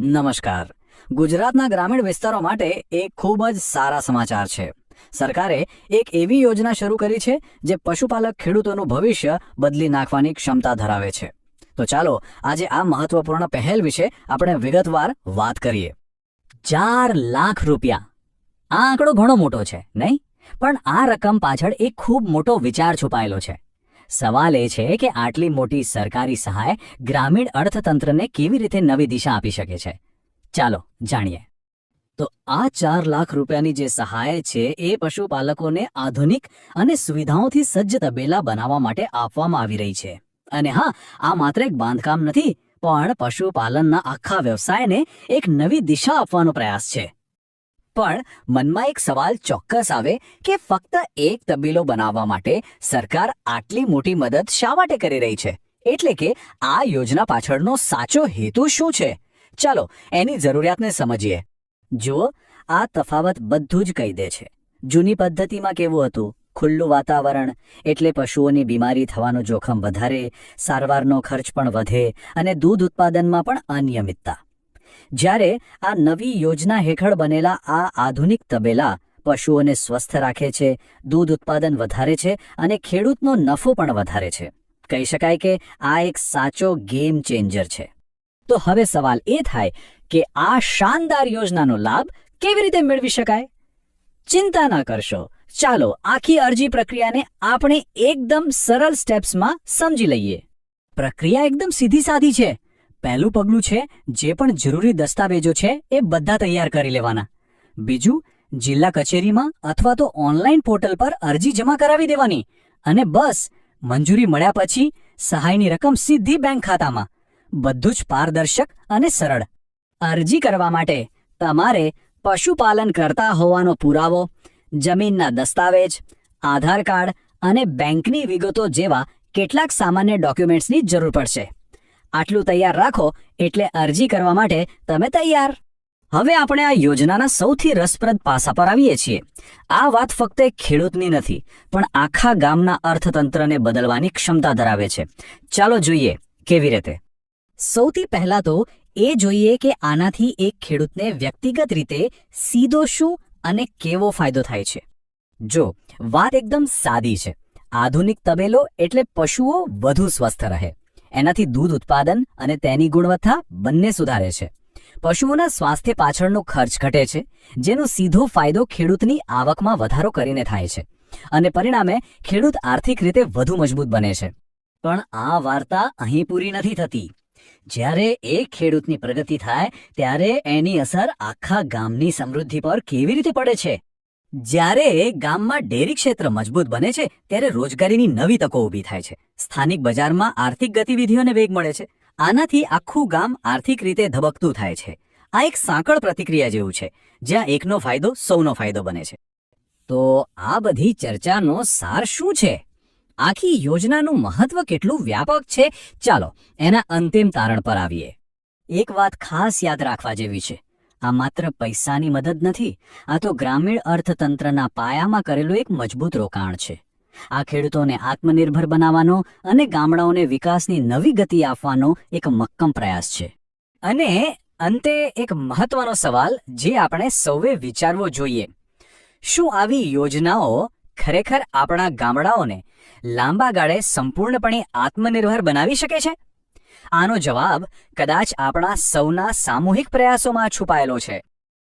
નમસ્કાર. ગુજરાતના ગ્રામીણ વિસ્તારો માટે એક ખૂબ જ સારા સમાચાર છે. સરકારે એક એવી યોજના શરૂ કરી છે જે પશુપાલક ખેડૂતોનું ભવિષ્ય બદલી નાખવાની ક્ષમતા ધરાવે છે. તો ચાલો આજે આ મહત્વપૂર્ણ પહેલ વિશે આપણે વિગતવાર વાત કરીએ. 4 લાખ રૂપિયા. આ આંકડો ઘણો મોટો છે, નહીં? પણ આ રકમ પાછળ એક ખૂબ મોટો વિચાર છુપાયેલો છે. સવાલ એ છે કે આટલી મોટી સરકારી સહાય ગ્રામીણ અર્થતંત્રને કેવી રીતે નવી દિશા આપી શકે છે. ચાલો જાણીએ. તો આ 4 લાખ રૂપિયાની જે સહાય છે એ પશુપાલકોને આધુનિક અને સુવિધાઓથી સજ્જ તબેલા બનાવવા માટે આપવામાં આવી રહી છે. અને હા, આ માત્ર એક બાંધકામ નથી, પણ પશુપાલનના આખા વ્યવસાયને એક નવી દિશા આપવાનો પ્રયાસ છે. પણ મનમાં એક સવાલ ચોક્કસ આવે કે ફક્ત એક તબેલો બનાવવા માટે સરકાર આટલી મોટી મદદ શા માટે કરી રહી છે? એટલે કે આ યોજના પાછળનો સાચો હેતુ શું છે? ચાલો એની જરૂરિયાતને સમજીએ. જુઓ, આ તફાવત બધું જ કહી દે છે. જૂની પદ્ધતિમાં કેવું હતું? ખુલ્લું વાતાવરણ એટલે પશુઓની બીમારી થવાનું જોખમ વધારે, સારવારનો ખર્ચ પણ વધે અને દૂધ ઉત્પાદનમાં પણ અનિયમિતતા. જ્યારે આ નવી યોજના હેઠળ બનેલા આ આધુનિક તબેલા પશુઓને સ્વસ્થ રાખે છે, દૂધ ઉત્પાદન વધારે છે અને ખેડૂતનો નફો પણ વધારે છે. કહી શકાય કે આ એક સાચો ગેમ ચેન્જર છે. તો હવે સવાલ એ થાય કે આ શાનદાર યોજનાનો લાભ કેવી રીતે મેળવી શકાય? ચિંતા ના કરશો, ચાલો આખી અરજી પ્રક્રિયાને આપણે એકદમ સરળ સ્ટેપ્સમાં સમજી લઈએ. પ્રક્રિયા એકદમ સીધી સાધી છે. પહેલું પગલું છે જે પણ જરૂરી દસ્તાવેજો છે એ બધા તૈયાર કરી લેવાના. બીજું, જિલ્લા કચેરીમાં અથવા તો ઓનલાઈન પોર્ટલ પર અરજી જમા કરાવી દેવાની અને બસ મંજૂરી મળ્યા પછી સહાયની રકમ સીધી બેંક ખાતામાં. બધું જ પારદર્શક અને સરળ. અરજી કરવા માટે તમારે પશુપાલન કરતા હોવાનો પુરાવો, જમીનના દસ્તાવેજ, આધાર કાર્ડ અને બેંકની વિગતો જેવા કેટલાક સામાન્ય ડોક્યુમેન્ટ્સની જરૂર પડશે. આટલું તૈયાર રાખો એટલે અરજી કરવા માટે તમે તૈયાર. હવે આપણે આ યોજનાના સૌથી રસપ્રદ પાસા પર આવીએ છીએ. આ વાત ફક્ત એક ખેડૂતની નથી, પણ આખા ગામના અર્થતંત્રને બદલવાની ક્ષમતા ધરાવે છે. ચાલો જોઈએ કેવી રીતે. સૌથી પહેલા તો એ જોઈએ કે આનાથી એક ખેડૂતને વ્યક્તિગત રીતે સીધો શું અને કેવો ફાયદો થાય છે. જો, વાત એકદમ સાદી છે. આધુનિક તબેલો એટલે પશુઓ વધુ સ્વસ્થ રહે. એનાથી દૂધ ઉત્પાદન અને તેની ગુણવત્તા બંને સુધારે છે. પશુઓના સ્વાસ્થ્ય પાછળનો ખર્ચ ઘટે છે, જેનો સીધો ફાયદો ખેડૂતની આવકમાં વધારો કરીને થાય છે અને પરિણામે ખેડૂત આર્થિક રીતે વધુ મજબૂત બને છે. પણ આ વાર્તા અહીં પૂરી નથી થતી. જ્યારે એક ખેડૂતની પ્રગતિ થાય ત્યારે એની અસર આખા ગામની સમૃદ્ધિ પર કેવી રીતે પડે છે? જ્યારે ગામમાં ડેરી ક્ષેત્ર મજબૂત બને છે ત્યારે રોજગારીની નવી તકો ઊભી થાય છે. સ્થાનિક બજારમાં આર્થિક ગતિવિધિઓને વેગ મળે છે. આનાથી આખું ગામ આર્થિક રીતે ધબકતું થાય છે. આ એક સાંકળ પ્રતિક્રિયા જેવું છે, જ્યાં એકનો ફાયદો સૌનો ફાયદો બને છે. તો આ બધી ચર્ચાનો સાર શું છે? આખી યોજનાનું મહત્વ કેટલું વ્યાપક છે? ચાલો એના અંતિમ તારણ પર આવીએ. એક વાત ખાસ યાદ રાખવા જેવી છે. આ માત્ર પૈસાની મદદ નથી. આ તો ગ્રામીણ અર્થતંત્રના પાયામાં કરેલું એક મજબૂત રોકાણ છે. આ ખેડૂતોને આત્મનિર્ભર બનાવવાનો અને ગામડાઓને વિકાસની નવી ગતિ આપવાનો એક મક્કમ પ્રયાસ છે. અને અંતે એક મહત્વનો સવાલ જે આપણે સૌએ વિચારવો જોઈએ. શું આવી યોજનાઓ ખરેખર આપણા ગામડાઓને લાંબા ગાળે સંપૂર્ણપણે આત્મનિર્ભર બનાવી શકે છે? આનો જવાબ કદાચ આપણા સૌના સામૂહિક પ્રયાસોમાં છુપાયેલો છે.